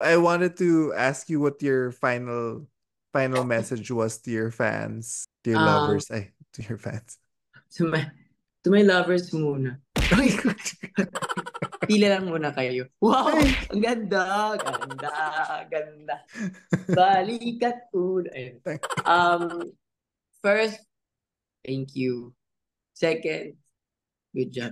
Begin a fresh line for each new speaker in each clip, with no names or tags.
I wanted to ask you what your final message was to your fans, to your
Um,
lovers, to your fans.
to my, to my lovers muna. Uy, pila lang muna kayo. Wow!
Ay,
Ang ganda! Ganda! Ganda! Balikat ulo. Ayun. Um, First, thank you. Second, good job.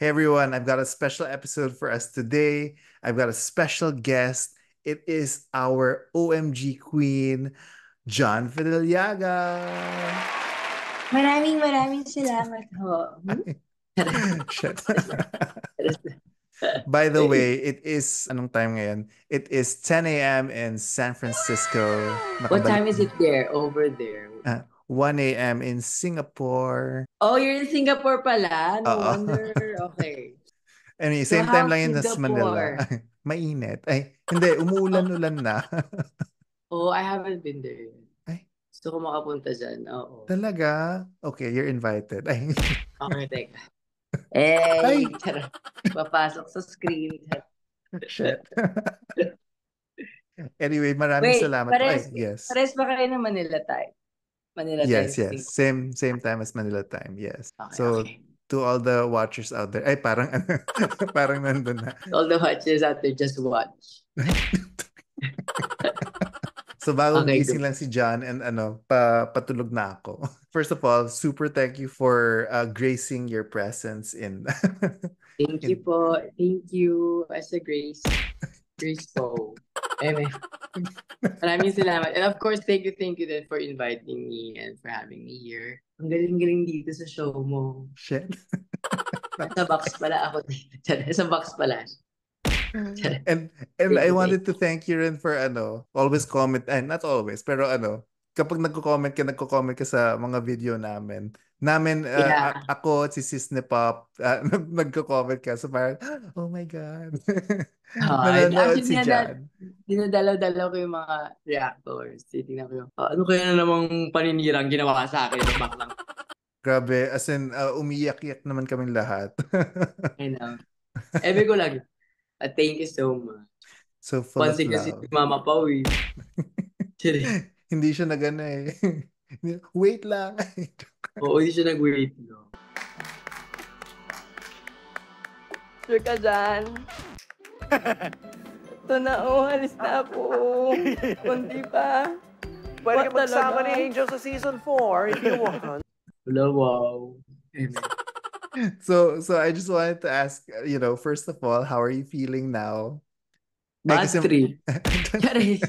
Hey everyone, I've got a special episode for us today. I've got a special guest. It is our OMG queen, John Fideliaga.
Maraming salamat ho. Hmm?
Shit.
Charis.
By the way, it is, anong time ngayon? It is 10 a.m. in San Francisco.
What
Nakabalik.
time is it there? Over there.
1 a.m. in Singapore.
Oh, you're in Singapore pala. No
Oo.
wonder. Okay.
Anyway,
So
same time
how's
lang yun as Manila.
Singapore?
Mainit. Ay, hindi, umuulan-ulan na.
Oh, I haven't been there.
Ay,
Gusto ko makapunta dyan. Oo.
talaga? Okay, you're invited. Ay,
Okay, teka. Eh,
ay,
charot. Papasok sa screen.
shit. Anyway, maraming
Wait,
salamat po.
pares,
Ay, yes.
pares ba kayo ng Manila time? Manila time
Yes,
sa
yes.
Singapore.
Same time as Manila time. Yes.
Okay,
So,
okay.
to all the watchers out there, ay, parang, parang nandun na.
All the watchers out there, just watch.
So bagong
Okay,
gising
go.
lang si John and patulog na ako. First of all, super thank you for gracing your presence in
Thank you
in
po. Thank you as a grace. Grace po. Eme. Maraming salamat. And of course, thank you then for inviting me and for having me here. Ang galing-galing dito sa show mo.
shit.
Nasa box pala ako dito. Nasa box pala.
And and
Thank
I
you, thank
wanted to thank you rin for always comment, not always, pero kapag nagko-comment ka sa mga video namin. Namin
you. Yeah.
ako at si Sis ni Pop nagko-comment ka so parang oh my God. Nanonood
Actually,
si John.
dinadalaw-dalaw ko yung mga reactors. Titingnan ko yung, ano kaya na namang paninirang ginawa sa akin ng baklang.
Grabe, as in, umiyak-iyak naman kaming lahat.
I know. Ebe ko lagi. Thank you so much.
So full of
Pansin kasi si
love.
Mama Pao eh. Chiri.
Hindi siya nagana eh. Wait lang.
Oo, hindi siya nag-wait. No? Sure ka dyan? Ito na, alis na ako. Kundi pa.
Pwede ka magsama ni Angel sa season 4 if you want.
Wala, wow.
So I just wanted to ask, first of all, how are you feeling now? Ay,
Bad
kasi
trip. Charis.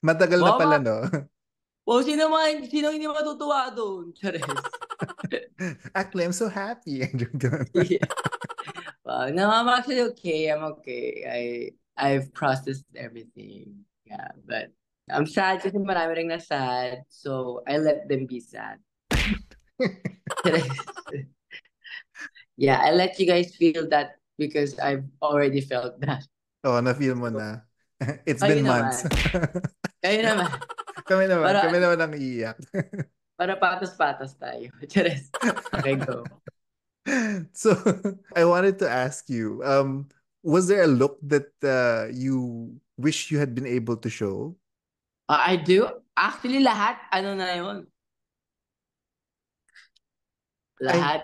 matagal na pala,
Mama,
no?
o sino hindi matutuwa doon? Charis.
Actually, I'm so happy.
Yeah. No, I'm actually okay. I'm okay. I've processed everything. Yeah, but I'm sad kasi marami rin na sad. So I let them be sad. Yeah, I let you guys feel that because I've already felt that.
Oh, na-feel mo
So,
na. It's
kayo
been months.
naman. Kayo naman.
Kami
Para
naman ang iiyak.
para patas-patas tayo. Charis. Okay, go.
So I wanted to ask you, was there a look that you wish you had been able to show?
I do. Actually, lahat, ano na yun?
Ay,
Lahat,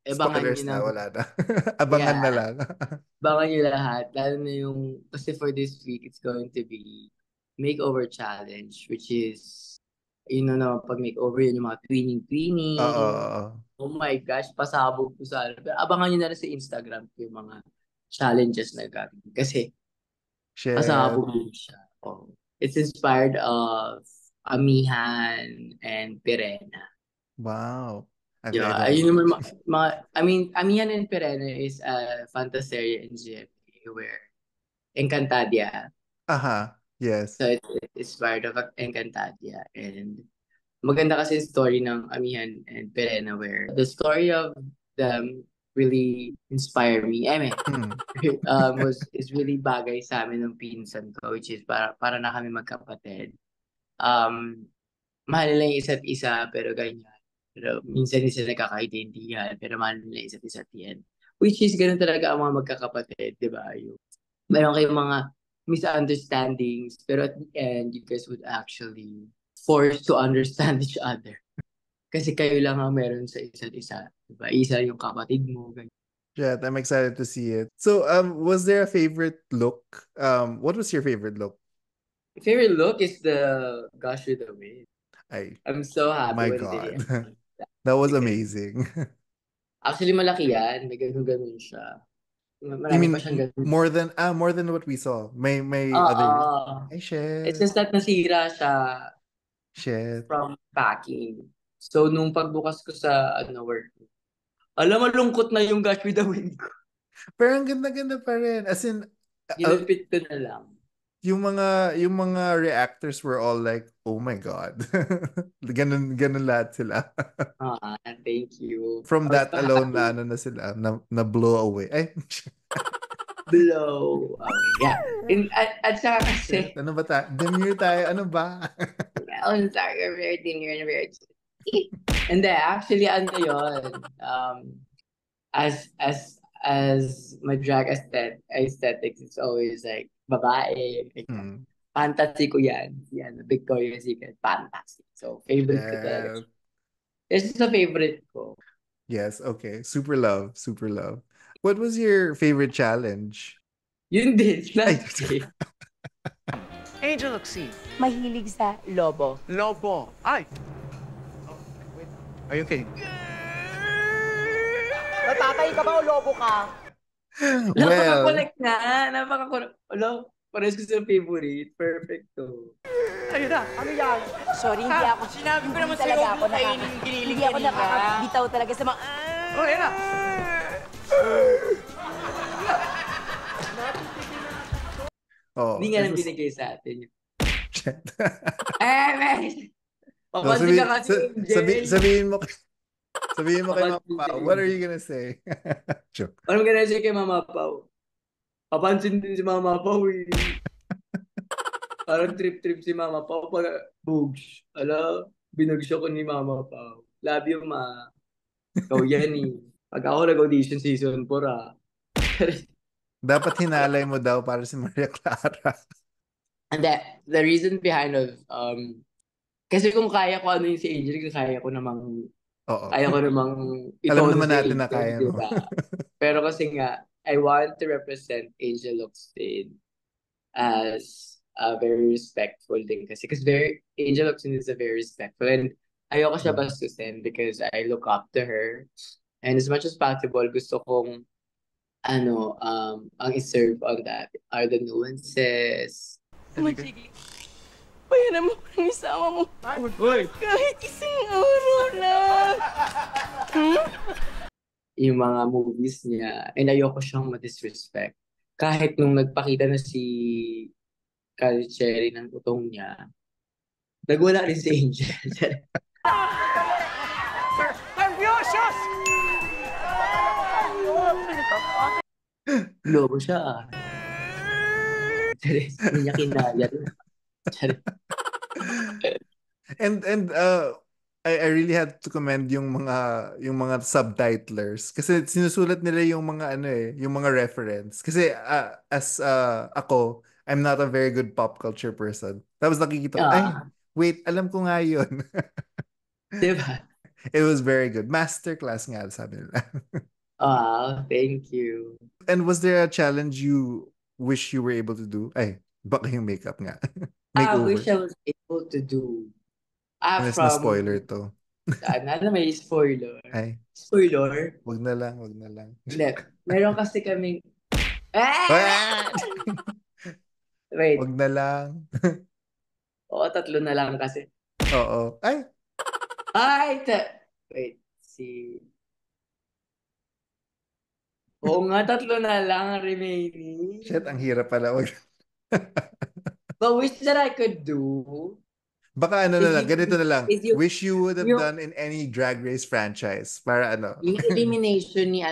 abangan nyo
spoilers
na.
na, wala na. Abangan na
Yeah,
lang.
abangan nyo lahat. Lalo na yung, kasi for this week, it's going to be makeover challenge, which is, na pag makeover yun, yung mga twinning-twinning.
Oo.
Oh my gosh, pasabog ko sa, pero abangan nyo na rin sa Instagram ko yung mga challenges na gagawin. Kasi,
Shit.
pasabog din siya. Oh. It's inspired of Amihan and Pirena.
Wow. I
Yeah,
don't
ayun
know.
naman I mean, Amihan and Pereno is a fantasy in GMA where Encantadia.
Aha. Yes.
So it's part of Encantadia. And maganda kasi yung story ng Amihan and Perena where the story of them really inspired me. I mean,
Hmm.
is really bagay sa amin ng pinsan ko, which is para na kami magkapatid. Um, Mahal nila yung isa't isa, pero ganyan. Pero minsan hindi sila nagkakaintindihan, pero mahal nila isa't isa at the end. Which is ganun talaga ang mga magkakapatid, di ba? Yung, meron kayong mga misunderstandings, pero at the end, you guys would actually force to understand each other. Kasi kayo lang ang meron sa isa't isa. Diba? Isa yung kapatid mo. Ganyan.
Shit, I'm excited to see it. So, was there a favorite look? What was your favorite look?
My favorite look is the Gosh with the Wind.
Ay,
I'm so happy
my
when they
God.
reacted that.
That was
Because
amazing.
actually malaki yan. May ganun siya.
You
Marami pa
mean
siyang ganun.
more than what we saw? May
Oo.
other. Ay,
It's
shit.
just that nasira siya
Shit.
from packing. So, nung pagbukas ko sa work, alam, malungkot na yung Gosh with the Wind ko.
Pero ang ganda-ganda pa rin. As in,
Ginupit ko na lang.
yung mga reactors were all like, oh my God. ganun lahat sila.
Thank you.
From
I was
that
so
alone
happy.
na sila, na blow away. Ay,
Blow away. Yeah. At saka kasi,
shit. Ano ba tayo? Demure tayo. Ano ba?
well, sorry, very dinner and very... And then, actually, ano yun, as my drag aesthetics, it's always like, babae. Like,
Hmm.
fantasy ko yan. Yan, Victoria's Secret, fantasy. So, favorite ko talaga.
Shit.
This is a favorite ko.
Yes, okay. Super love. Super love. What was your favorite challenge?
Yun din,
Ay,
last day.
Angel Oxy.
Mahilig sa lobo.
Lobo. Ay. Are you okay?
Natatay ka ba o lobo ka?
well,
Napaka-collect na. Napaka-collect. Alam, parehas ko sa favorite. Perfecto.
Ayun na.
Ano yan? Sorry, hindi ako.
Sinabi ko naman
talaga
sa'yo,
ako
huwag mo kainin yung giniling
Hindi ako
kanina.
nakakabitaw talaga sa mga...
Oh, ayun na.
oh,
Hindi nga
it
lang
was-
binigay sa atin.
Shit.
Men!
No,
Papansin ka kasi, Angel.
sabihin mo kay Mama
Papansin
Pao,
si
what are
Angel.
you gonna say? Joke.
Anong gano'n siya kay Mama Pao? Papansin din si Mama Pao eh. Parang trip-trip si Mama Pao pag bugs. Ala, binugso ko ni Mama Pao. Love you, ma. Ikaw yan eh. Pag ako nag-audition season 4 ah.
Dapat hinalay mo daw para si Maria Clara.
And the reason behind of, kasi kung kaya ko ano yung si Angel, kaya ko namang
Oo.
itono
naman
si
natin na
Angel,
kaya mo.
diba? Pero kasi nga, I want to represent Angel Locsin as very respectful din kasi Angel Locsin is a very respectful and ayoko siya bastusin because I look up to her and as much as possible gusto kong ang iserve on that are the nuances.
Sige. Bayaran mo ng isama mo. Kahit isang araw lang.
Yung mga movies niya and ayoko siyang ma-disrespect. Kahit nung nagpakita na si Kyle Cherry ng utong niya, nagwala rin si Angel.
Nerviosos!
Lobo siya ah. Hindi niya kinaya rin.
And I really had to commend yung mga subtitlers kasi sinusulat nila yung mga yung mga reference kasi ako I'm not a very good pop culture person. Tapos nakikita ko, ay, wait, alam ko nga yun.
Diba?
It was very good. Masterclass nga, sabi nila.
Thank you.
And was there a challenge you wish you were able to do? Ay, baka yung makeup nga.
I
Makeover.
wish I was able to do.
Honest na spoiler to.
Ano may spoiler?
Ay,
Spoiler?
wag na lang.
Hindi. Meron kasi kaming...
Ah!
Wait.
Wag na lang.
Oo, 3 na lang kasi.
Oo. Ay,
Wait. Oo nga, 3 na lang ang remaining.
shit, ang hirap pala. Wag.
But wish that I could do.
Baka na lang, ganito na lang.
Is you-
Wish you would have
yung-
done in any Drag Race franchise. Para
Yung elimination ni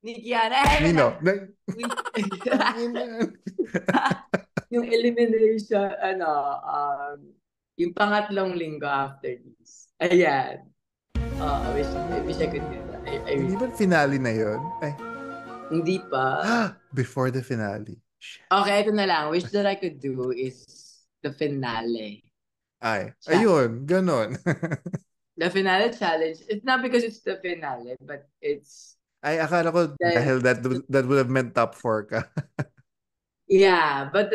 ni Kiara.
Nino.
Yung elimination, yung pangatlong linggo after this. Ayan. I wish I could do that. I
Hindi
really,
ba finale na yun? Ay,
hindi pa.
before the finale. Shit.
Okay, ito na lang. Wish that I could do is the finale.
Ay,
Challenge.
ayun, ganon.
The finale challenge. It's not because it's the finale, but it's
Ay, akala ko dahil that would have meant top 4 ka.
yeah, but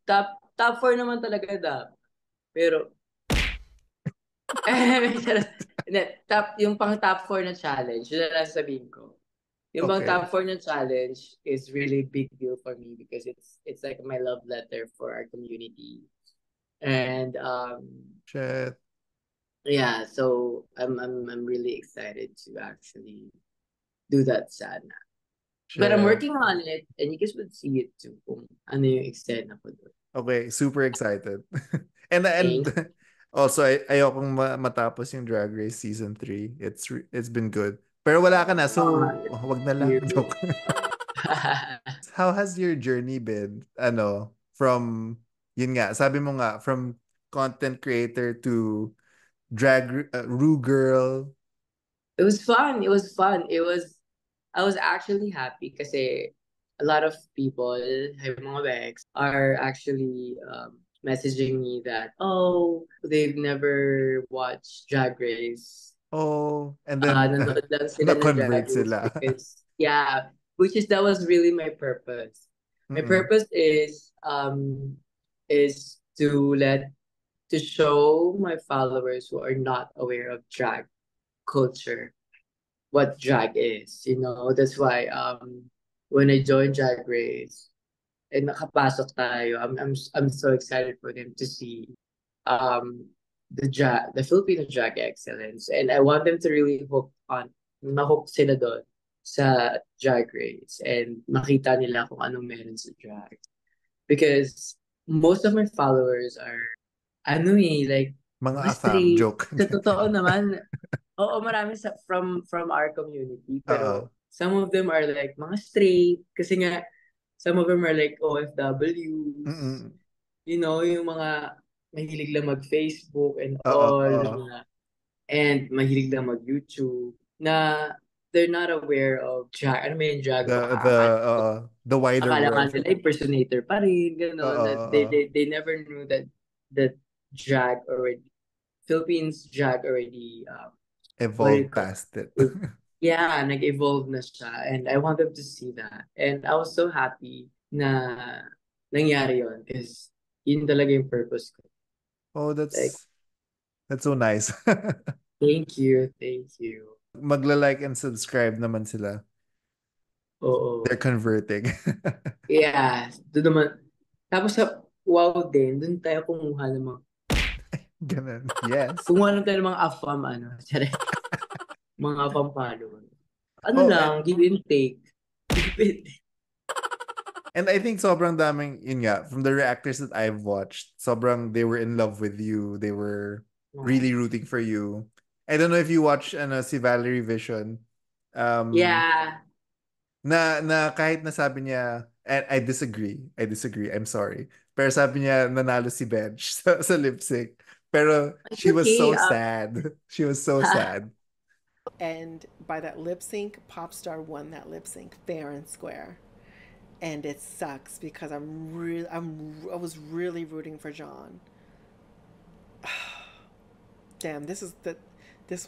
top 4 naman talaga dapat. Pero hindi, yung pang top 4 na challenge, yun na lang sabihin ko. Yung bang
Okay.
top 4 na challenge is really big deal for me because it's like my love letter for our community. And
Shit.
yeah, so I'm really excited to actually do that sana. But I'm
Shit.
working on it and you guys would see it too kung ano yung extent ako doon.
Okay, super excited. and also ayokong matapos yung Drag Race season 3. It's been good. Pero wala ka na, so wag na lang. Joke. How has your journey been? From yun nga, sabi mo nga from content creator to drag Ru girl.
It was fun. I was actually happy kasi a lot of people, mga Bex, are actually messaging me that, oh, they've never watched Drag Race.
Oh, and then
Nanonood lang sila ng
na-convert
Drag Race
sila.
because, yeah, that was really my purpose. My purpose is to show my followers who are not aware of drag culture what drag is. That's why when I joined Drag Race and nakapasok tayo, I'm so excited for them to see the Filipino drag excellence, and I want them to really mahook sila doon sa Drag Race and makita nila kung anong meron sa drag. Because most of my followers are like
Mga
mga
afam
straight.
joke.
Sa totoo naman, oo, marami from our community. Pero some of them are like mga straight. Kasi nga, some of them are like OFWs.
Mm-mm.
Yung mga mahilig lang mag-Facebook and
Oo,
all.
oo.
And mahilig lang mag-YouTube. Na they're not aware of drag. Ano ba yung drag?
The wider
Akala nga
world.
nila impersonator pa rin. Gano'n. They never knew that drag already, Philippines drag already
Evolved past it.
yeah, nag-evolve na siya. And I want them to see that. And I was so happy na nangyari yun because yun talaga yung purpose ko.
Oh, that's so nice.
Thank you.
Magla-like and subscribe naman sila.
Oo.
They're converting.
Yeah. Doon naman. Tapos sa wow din, doon tayo kumuha ng mga
Ganun. Yes.
kumuha lang tayo ng mga afam, mga afam followers. Give and take.
And I think sobrang daming, yun nga, from the reactors that I've watched, sobrang they were in love with you. They were really rooting for you. I don't know if you watch si Valerie Vision.
Yeah.
Na kahit nasabi niya, and I disagree, I'm sorry. Pero sabi niya, nanalo si Bench sa lip sync. Pero she was so sad. She was so sad.
And by that lip sync, Popstar won that lip sync fair and square. And it sucks because I was really rooting for John. Damn, this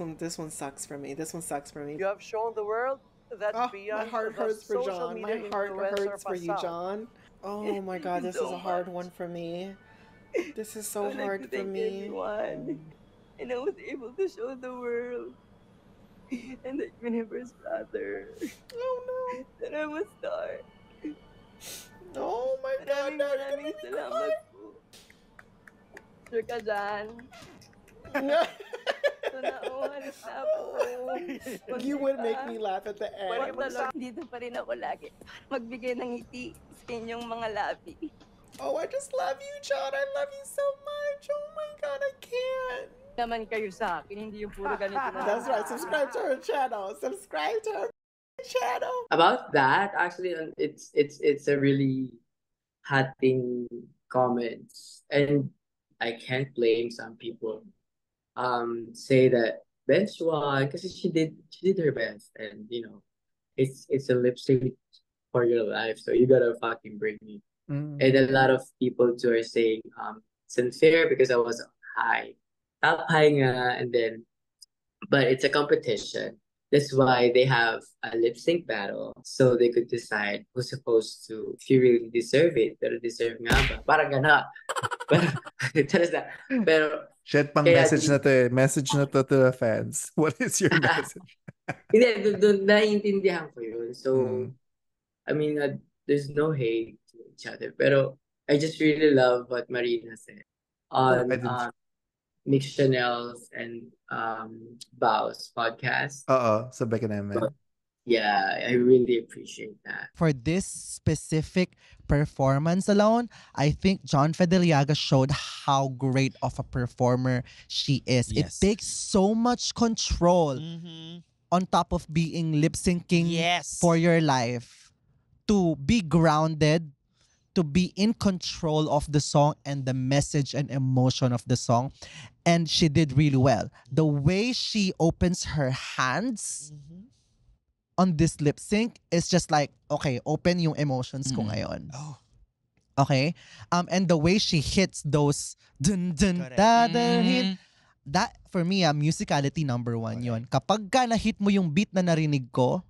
one sucks for me. This one sucks for me.
You have shown the world that
my
beyond
heart hurts for John. My heart hurts for you, John. Oh my God, this is a hard one for me. This is so hard for me.
And I was able to show the world and the universe rather.
Oh no.
That I'm a star.
Oh my God,
maraming salamat po. Sure ka dyan?
You would make me laugh at the end.
Dito pa rin ako lagi. Magbigay ng ngiti sa inyong mga labi.
Oh, I just love you, John. I love you so much. Oh my God, I can't.
Naman kayo sa akin, hindi yung puro ganito na.
That's right. Subscribe to her channel. Subscribe to her channel.
About that, actually, it's a really hot thing comments, and I can't blame some people. Say that bench one kasi she did her best, and it's a lip sync for your life, so you gotta fucking bring it. And a lot of people too are saying it's unfair because I was high, top high nga, and then but it's a competition. That's why they have a lip sync battle so they could decide who's supposed to, if you really deserve it. Pero deserve nga ba? Parang gana. Pero, just that. Pero,
Shit, pang
kaya,
message na to eh. Message na to the fans. What is your message?
hindi, doon naiintindihan ko yun. So,
Mm.
I mean, there's no hate to each other. Pero, I just really love what Marina said on
I did.
Mix Chanel's and Bao's podcast.
Sa Becca namin.
Yeah, I really appreciate that.
For this specific performance alone, I think John Fideliaga showed how great of a performer she is. It
Yes.
takes so much control on top of being lip syncing
Yes.
for your life to be grounded, to be in control of the song and the message and emotion of the song. And she did really well. The way she opens her hands on this lip sync is just like, okay, open yung emotions ko ngayon.
Oh.
Okay? And the way she hits those dun dun
Correct.
da da hit, that for me, musicality number one yun. Kapag ka na-hit mo yung beat na narinig ko,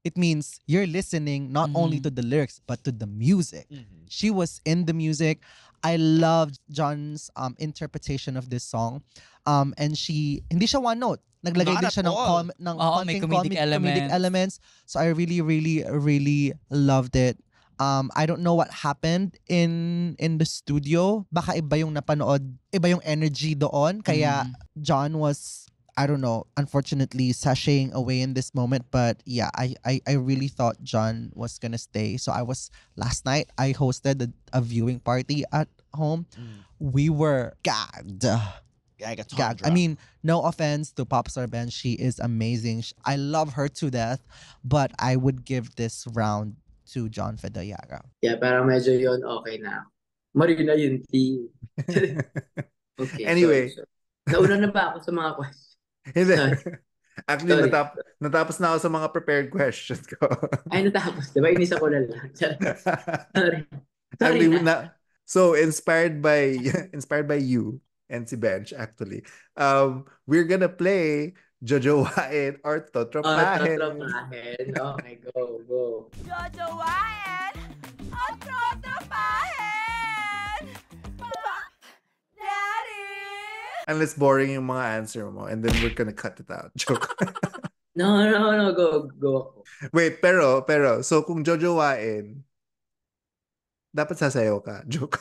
it means you're listening not only to the lyrics but to the music. She was in the music. I loved John's interpretation of this song. And hindi siya one note. Naglagay
Not
din
at
siya ng
all.
ng
Oo, may
konting
comedic
comedic elements. So I really, really, really loved it. I don't know what happened in the studio. Baka iba yung napanood, iba yung energy doon. Kaya John was, I don't know, unfortunately sashaying away in this moment. But yeah, I really thought John was gonna stay. So last night, I hosted a viewing party at home. We were gagged. Gagged. I mean, no offense to Popstar Ben. She is amazing. I love her to death. But I would give this round to John Fideliaga.
Yeah, parang medyo yun okay na. Marina yun, T. Okay.
Anyway.
So, nauna na ba ako sa mga questions?
Hindi.
Sorry.
Actually,
Sorry.
natapos na ako sa mga prepared questions ko.
Ay, natapos. Diba? Inisa ko na lang. Sorry.
Actually,
na.
so inspired by you and si Bench actually. We're gonna play Jojowain or Totropahin.
Totropahin. Okay, go.
Jojowain o trotropahin! Daddy!
Unless boring yung mga answer mo and then we're gonna cut it out. Joke.
No, go ako.
Wait, pero, so kung Jojowain, dapat sasayaw ka. Joke.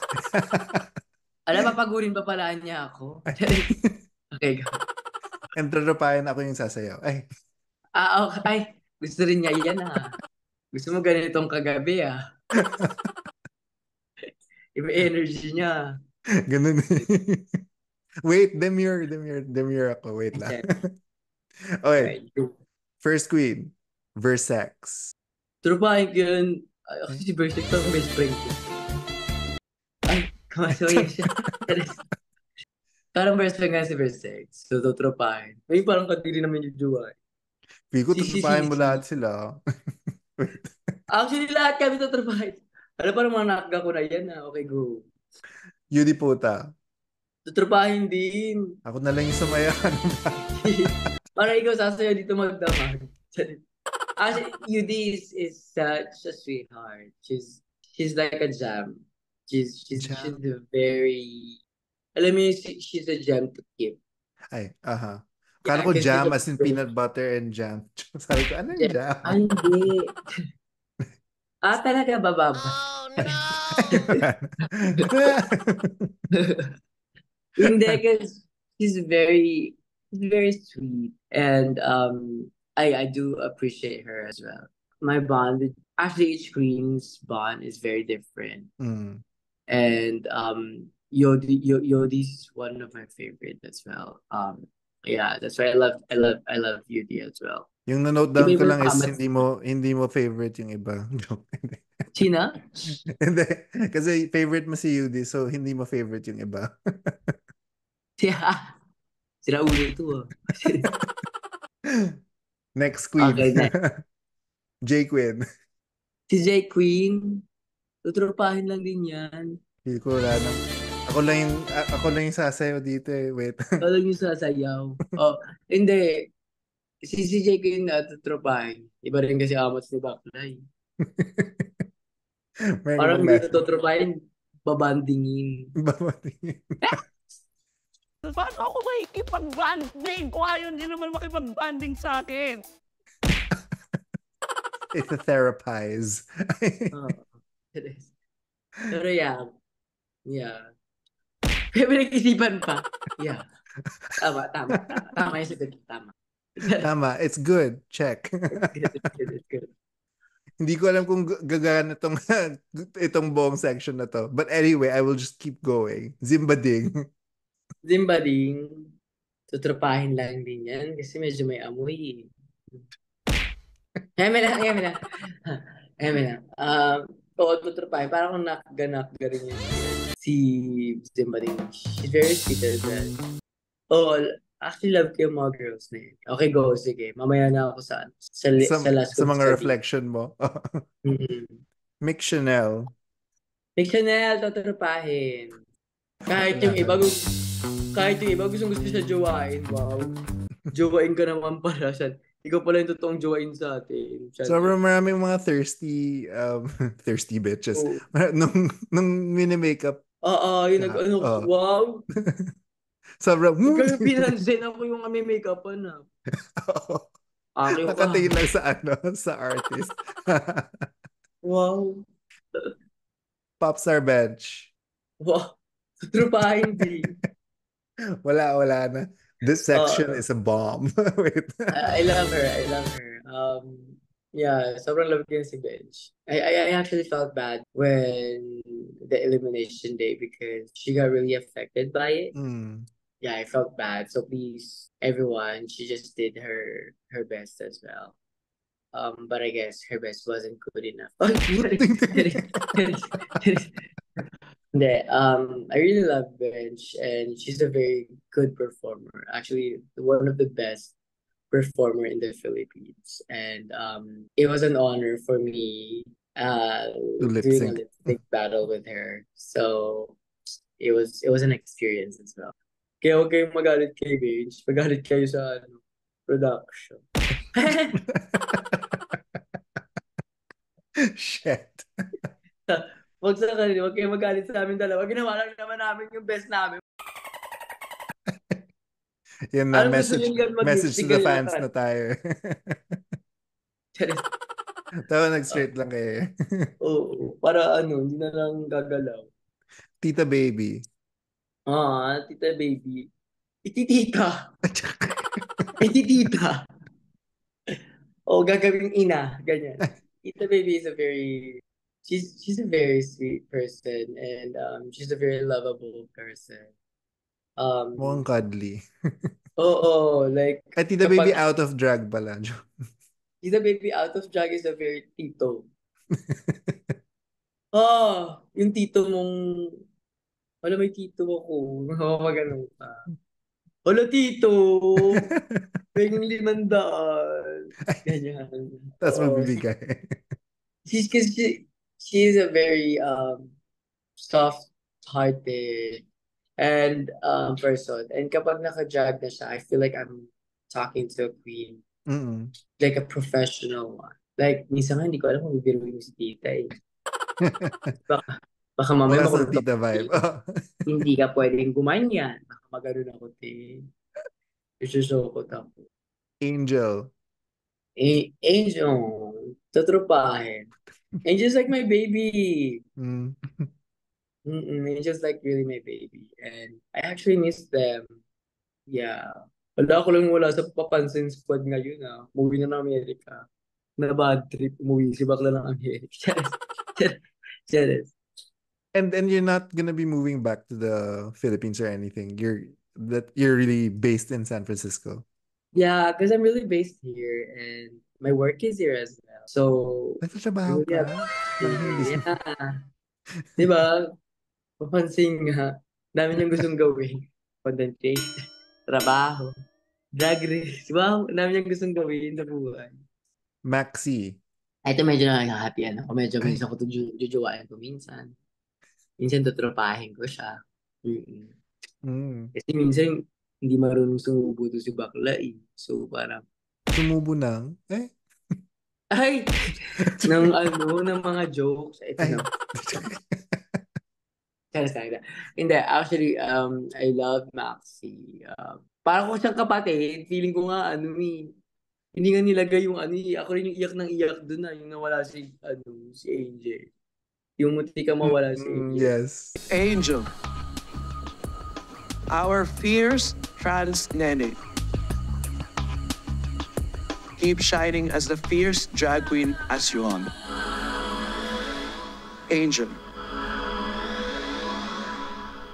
Alam, papagurin pa pala niya ako. Okay, go.
And Totropahin ako yung sasayaw. Ay.
Okay. Ay, gusto rin niya yan Gusto mo ganitong kagabi Iba energy niya.
Ganun. Wait, demure ako. Wait lang. Okay. First queen, Versex.
Tropahin ko yun. Kasi si Berserk parang best friend ko. Ay, kamasaway siya. Parang best friend nga si Berserk. So, tropahin. Ay, parang kadiri naman yung jowa.
Pico, tutupahin mo lahat sila.
Actually, lahat kami tropahin. Parang mga nakga ko na yan Okay, go.
Yudi Puta.
Tutropahin din.
Ako na lang yung sumayahan.
Para ikaw sasayaw dito magdamag. Actually, Yudi is such a sweetheart. She's like a gem. She's a very, alam mo, she's a gem to keep.
Ay, aha. Kala ko jam as in peanut butter and jam. Sabi ko, ano yung jam?
Ay, hindi. Talaga bababa.
Oh, no!
Hindi, because she's very sweet. And I do appreciate her as well. My bond, actually each queen's bond is very different. And Yodi's one of my favorite as well. Yeah, that's why I love Yodi as well.
Yung na-note down ko lang is
comments.
hindi mo favorite yung iba.
Sina?
Hindi. Kasi favorite mo si Yudi, so hindi mo favorite yung iba.
Yeah. Sira ulo to ah.
Next queen.
Okay, next.
J Queen.
Si J Queen, tutropahin lang din yan.
Feel ko wala nang... Ako lang yung sasayaw dito eh. Wait.
Walang yung sasayaw. Oh, hindi. Si J Queen na tutropahin. Iba rin kasi amot ni Baklay.
May
Parang
ibang
hindi
message.
na tutropahin, babandingin.
Babatingin.
Paano ako makikipag-banding kung ayaw hindi naman makipag-banding sa akin?
It's a therapize.
Oh, it is. Pero yeah. Yeah. May pinag-isipan pa. Yeah. Tama yung sagot. Tama.
Tama. It's good. Check.
It's good.
Hindi ko alam kung gagana itong buong section na to. But anyway, I will just keep going. Zimbading.
Zimbading, tutropahin lang din yan kasi medyo may amoy. Eme lang. Oo, tutropahin. Parang kung nakaganak-ga rin yun. Si Zimbading, she's very sweet as well. Oh, actually love ko yung mga girls na yun. Okay, go. Sige. Mamaya na ako sa last
Sa mga
study.
reflection mo.
Mm-hmm.
Mick Chanel.
Mick Chanel, tutropahin. Kahit yung iba gustong gusto siya jowain. Wow. Jowain ka naman pala siya. Ikaw pala yung totoong jowain sa atin.
Sobrang maraming mga thirsty thirsty bitches.
Oh.
Nung mini-makeup.
Oo, yun wow.
Sobrang
Kaya pinansin ako yung may make-upan na. Aki ka.
Nakatingin lang sa artist.
Wow.
Popstar bench.
Wow. Trupahin din.
Wala na. This section is a bomb. Wait.
I love her. Yeah, sobrang love ko yung si Bench. I actually felt bad when the elimination day because she got really affected by it. Yeah, I felt bad. So please, everyone, she just did her best as well. But I guess her best wasn't good enough. I really love Bench, and she's a very good performer. Actually, one of the best performer in the Philippines. And it was an honor for me doing a lip sync battle with her. So it was an experience as well. Kaya huwag kayong magalit kay Bench. Magalit kayo sa production.
Shit.
Huwag kayong magalit sa amin dalawa. Ginawa lang naman namin yung best namin.
Yan na, message to the fans na tayo. Tawa nag-straight lang kayo.
Oo, para hindi na lang gagalaw.
Tita Baby.
Tita Baby. Ititita. Ititita. Gagawing ina. Ganyan. Tita Baby is she's a very sweet person and she's a very lovable person.
Mukhang cuddly.
Like
Tita Baby out of drag pala.
Tita Baby out of drag is a very tito. Yung tito mong wala may tito ako. Magano ka. Wala tito. Pwedeng 500. Ganyan.
Tapos magbibigay.
She's a very soft-hearted and person. And kapag naka-drag na siya, I feel like I'm talking to a queen.
Mm-mm.
Like a professional one. Like, minsan nga hindi ko alam kung bibiruin mo si tita eh. Baka mamaya
Wala sa tita vibe.
Hindi ka pwedeng gumanyan. Baka magano ako isusukot ako.
Angel.
Angel. Tutropahin. Angel's like my baby. Angel's like really my baby. And I actually miss them. Yeah. Wala sa papansin squad ngayon Movie na ng Amerika. Na bad trip. Umuwi si bakla ng Amerika. Cheers.
And you're not gonna be moving back to the Philippines or anything. You're really based in San Francisco.
Yeah, because I'm really based here and my work is here as well. So
nagtatrabaho ka?
Yeah. Diba? Papansin nga. Dami niyang gustong gawin. Content creator. trabaho, drag race. Wow, ang dami niyang gustong gawin sa buhay.
Maxi.
Ito medyo nakakahatian ako. Medyo
Ay.
minsan ko ito jujuwain ko minsan. Minsan tutropahin ko siya. Kasi minsan hindi marunong sumubo to si bakla eh. So parang,
Sumubo ng?
ay! ng mga jokes. Ito
Ay.
na. Hindi, actually, I love Maxi. Parang ko siyang kapatid. Feeling ko nga, hindi nga nilagay yung ako rin yung iyak ng iyak doon yung nawala si Angel. Yung munti ka mawala si Angel.
Yes.
Angel. Our fierce trans nene. Keep shining as the fierce drag queen as you are. Angel.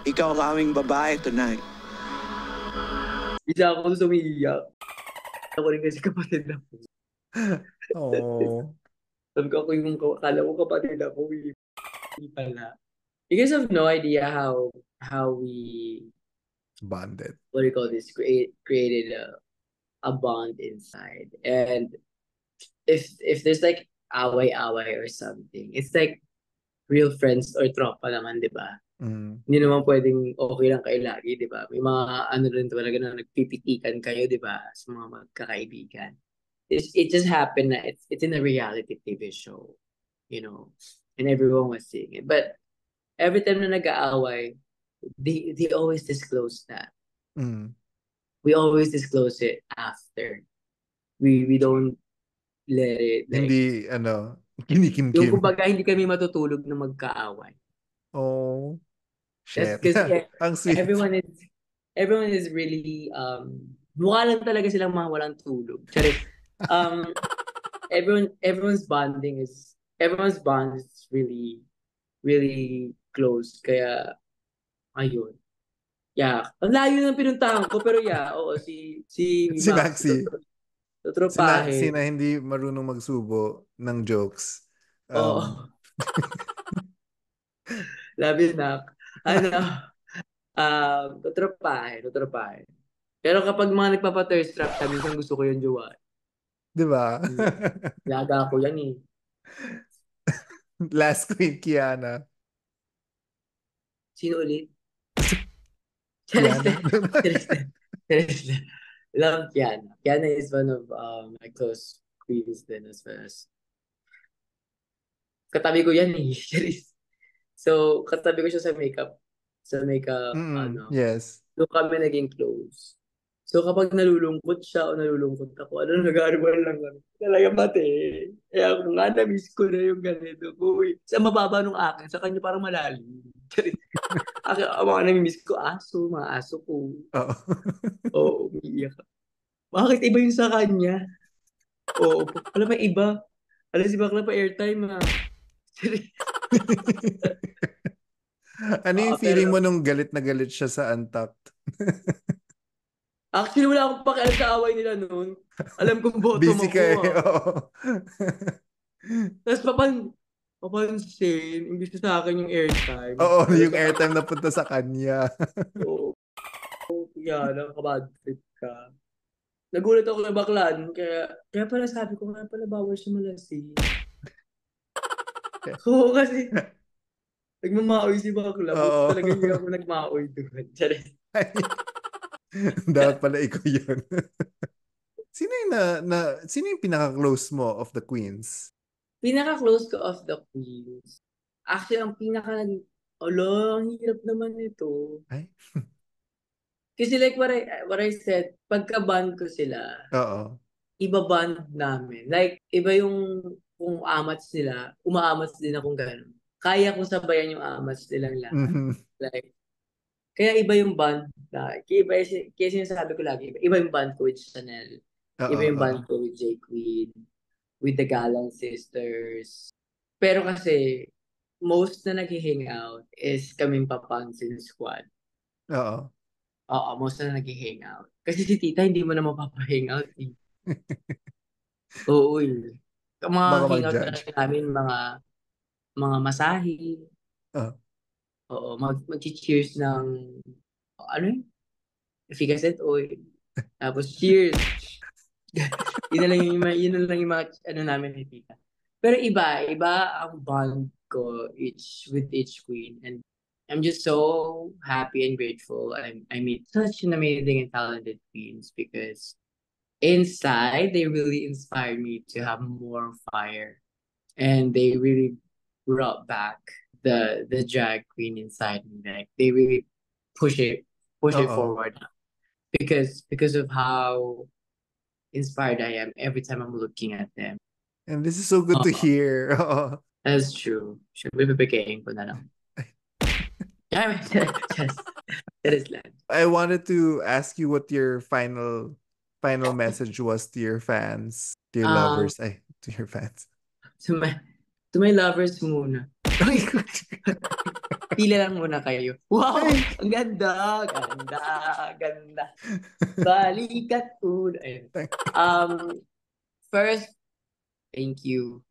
Ikaw ang aming babae tonight.
Bisa ako sumiiyak. Ako rin kasi kapatid na po.
Oh.
Sabi ko ako yung kala ko kapatid ako. Hindi pala. You guys have no idea how we
Bonded.
what do you call this? Created a bond inside. And if there's like away-away or something, it's like real friends or tropa naman, di ba? Hindi naman pwedeng okay lang kayo lagi, di ba? May mga rin talaga na nagpipitikan kayo, di ba? Sa mga magkakaibigan. It just happened na it's in a reality TV show, and everyone was seeing it. But every time na nag-aaway, they always disclose that. We always disclose it after. We don't let it like,
Hindi, kinikim-kim.
yung kumbaga hindi kami matutulog na magkaaway.
Oh. Shit.
Kasi
Ang sweet.
everyone is really mukha lang talaga silang mga walang tulog. Charit. Everyone's bond is really really close, kaya ayun. Yeah, ang layo ng pinuntahan ko, pero yeah, oo, si
Maxi.
Tutropahin.
Sina hindi marunong magsubo ng jokes.
Oo. Labi na. Tutropahin. Pero kapag mga nagpapa-thirst trap, minsan gusto ko yung jowa.
Di ba?
Laga ko yan eh.
Last queen, Kiana.
Sino ulit?
Kiana.
Love Kiana. Kiana is one of my close queens din as well as katabi ko yan eh. So, katabi ko siya sa makeup.
Yes.
So, kami naging close. So, kapag nalulungkot siya o nalulungkot ako, nag-aarwal lang kami. Talaga pati. Kaya ako nga, na-miss ko na yung ganito. Uy, sa mababa nung akin, sa kanya parang malalim. Mga nami-miss ko, mga aso ko. Oo, umiiyak. Bakit iba yung sa kanya? Oo, wala pa iba. Alam si bakla pa airtime ha.
Ano yung feeling mo nung galit na galit siya sa Untapped?
Actually, wala akong pakialam sa away nila noon. Alam kong bottom
Busy
ako.
ka eh.
Tapos papansin, imbis na sa akin yung airtime.
Oo, yung airtime na punta sa kanya.
Oo. Kaya, nakabad trip ka. Nagulat ako kay baklan, kaya pala sabi ko, kaya pala bawal siya malasing. Oo, kasi nagmamaoy si bakla.
Oo.
Talaga hindi ako nagmaoy doon.
Dapat pala ikaw yun. Sino yung pinaka-close mo of the queens?
Pinaka-close ko of the queens. Actually, ang ang hirap naman ito.
Ay?
Kasi like what I said, pagka-band ko sila, iba-band namin. Like, iba yung kung amats nila, umaamats din akong gano'n. Kaya kong sabayan yung amats nilang lahat. Like, kaya iba yung band na, kaya sinasabi ko lagi, iba yung band ko with Chanel, iba yung band ko with J. Queen, with the Galang Sisters. Pero kasi, most na nag-hangout is kaming Papansin Squad. Oo, most na nag-hangout. Kasi si Tita, hindi mo na mapapa-hangout. Oo, yun. Mga hangout na namin, mga masahe. Oo, mag-cheers ng, ano yun? efficacent oil. Tapos cheers. Yun na lang yung mga ano namin ni tita. Pero iba ang bond ko with each queen. And I'm just so happy and grateful. I meet such an amazing and talented queens because inside they really inspired me to have more fire. And they really brought back the drag queen inside me. Like they really push it
Oo.
forward because of how inspired I am every time I'm looking at them.
And this is so good to hear. Oo.
That's true. Siyempre, pipikain ko na lang. Just, that is lang.
I wanted to ask you what your final message was to your fans, to your lovers, to your fans.
To my lovers muna. Pila lang muna kayo. Wow! Ang ganda! Ganda! Balikat ulo. First, thank you.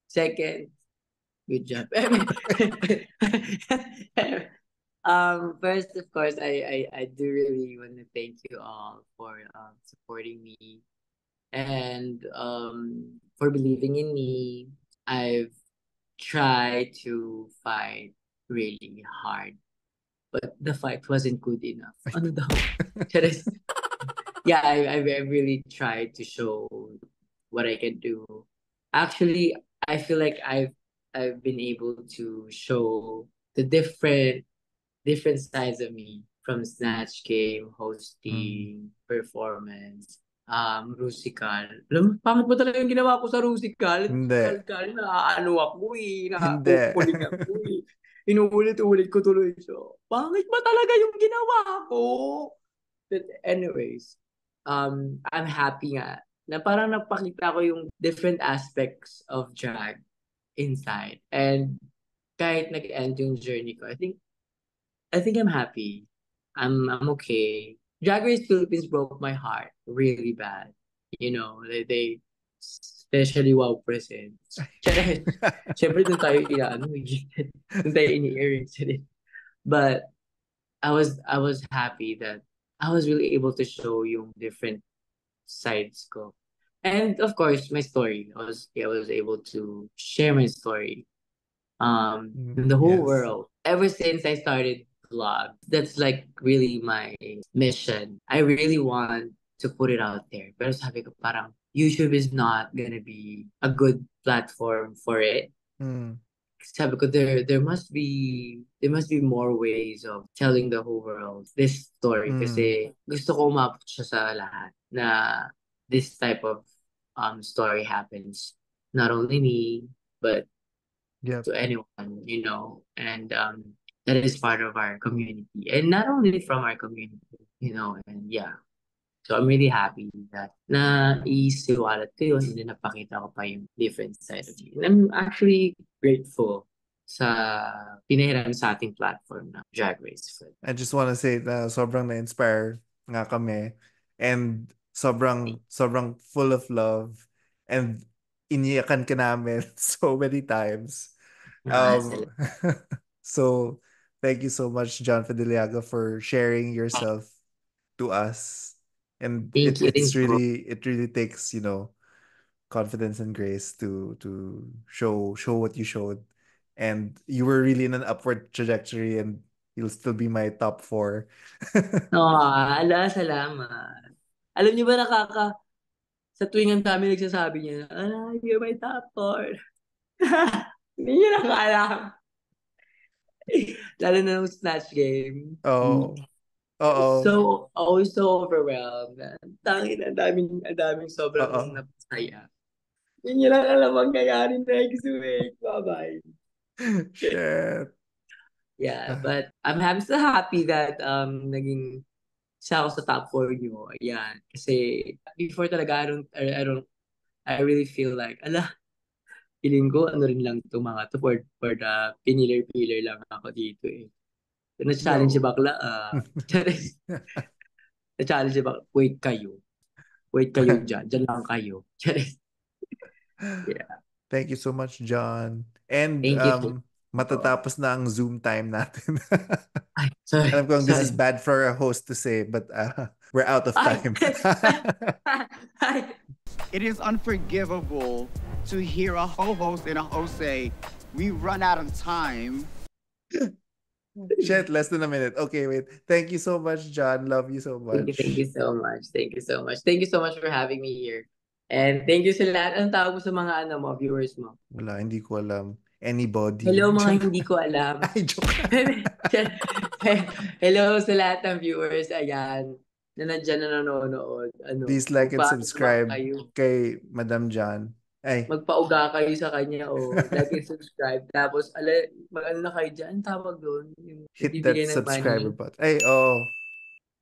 Second, good job. First, of course, I do really want to thank you all for supporting me and for believing in me. I've tried to fight really hard, but the fight wasn't good enough. Ano daw? Yeah, I really tried to show what I can do. Actually, I feel like I've been able to show the different sides of me, from Snatch Game, hosting, performance, Rusical. Alam mo, pangit ba talaga yung ginawa ko sa Rusical?
Hindi.
Kal, naaano ako eh.
Hindi.
Nakakukuling ako eh. Inuulit-ulit ko tuloy siya. Pangit ba talaga yung ginawa ko? But anyways, I'm happy nga na parang napakita ko yung different aspects of drag inside. And kahit nag-end yung journey ko, I think I'm happy. I'm okay. Drag Race Philippines broke my heart really bad. You know, they especially Wow Presents. Siyempre doon tayo doon tayo ini-earrings din. But I was happy that I was really able to show yung different sides ko. And of course, my story. I was able to share my story in the whole
Yes.
world. Ever since I started vlog, that's like really my mission. I really want to put it out there. Pero sabi ko parang YouTube is not gonna be a good platform for it. Sabi ko there must be more ways of telling the whole world this story kasi gusto ko umabot siya sa lahat na this type of story happens, not only me but
Yep.
to anyone, you know, and that is part of our community, and not only from our community, you know, and yeah. So I'm really happy that naisiwalat ko yun and napakita ko pa yung different side of me. And I'm actually grateful sa pinahiram sa ating platform na Drag Race.
I just want to say na sobrang na-inspire nga kami and sobrang full of love and iniyakan ka namin so many times. So thank you so much, John Fideliaga, for sharing yourself to us. And
Thank you.
it really takes, you know, confidence and grace to show what you showed. And you were really in an upward trajectory and you'll still be my top 4.
Salamat. Alam niyo ba sa tuwing ang dami nagsasabi niya, you're my top 4. Hindi niya nakaalam. Lalo na nung Snatch Game.
Oh.
So, always so overwhelmed. Tangin, ang daming sobrang napasaya. Hindi niya lang alam ang kayari next week. Bye-bye.
Shit.
Yeah, but I'm so happy that naging siya ako sa top 4 niyo. Ayan. Kasi before talaga, I really feel like, feeling ko, ano rin lang itong mga to for the piniler lang ako dito eh. Na-challenge si bakla. Na-challenge si bakla. Wait kayo dyan. Dyan lang kayo. Yeah.
Thank you so much, John. And
Thank you.
matatapos na ang Zoom time natin.
Ay, sorry.
Alam ko this is
sorry.
bad for a host to say, but we're out of
Ay!
time.
Ay!
It is unforgivable to hear a host and a host say, "We run out of time."
Shit, less than a minute. Okay, wait. Thank you so much, John. Love you so much.
Thank you so much. Thank you so much. Thank you so much for having me here. And thank you sa lahat. Anong tawag mo sa mga viewers mo?
Wala, hindi ko alam. Anybody.
Hello mga
Joke.
hindi ko alam.
Ay, joke.
Hello sa lahat ng viewers. Ayan. Na nandyan na nanonood.
Please like and
magpa-
subscribe
kayo.
kay Madam John. Ay,
Magpauga kayo sa kanya like and subscribe. Tapos, mag-ano na kayo dyan. Tawag doon. Yung
hit that
bibigay ng
subscriber
money.
button. Ay, oo.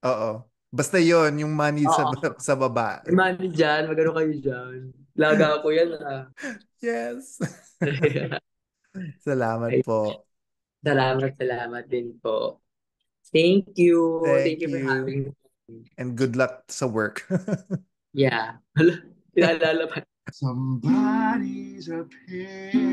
Oo. Basta yon yung money sa
Oo.
sa baba.
May money dyan. Magano kayo dyan. Laga ko yan
Yes. Salamat po.
Salamat din po. Thank you.
Thank
Thank you for
you.
having me.
And good luck sa work.
Yeah. Pinaalala pa.
Somebody's opinion.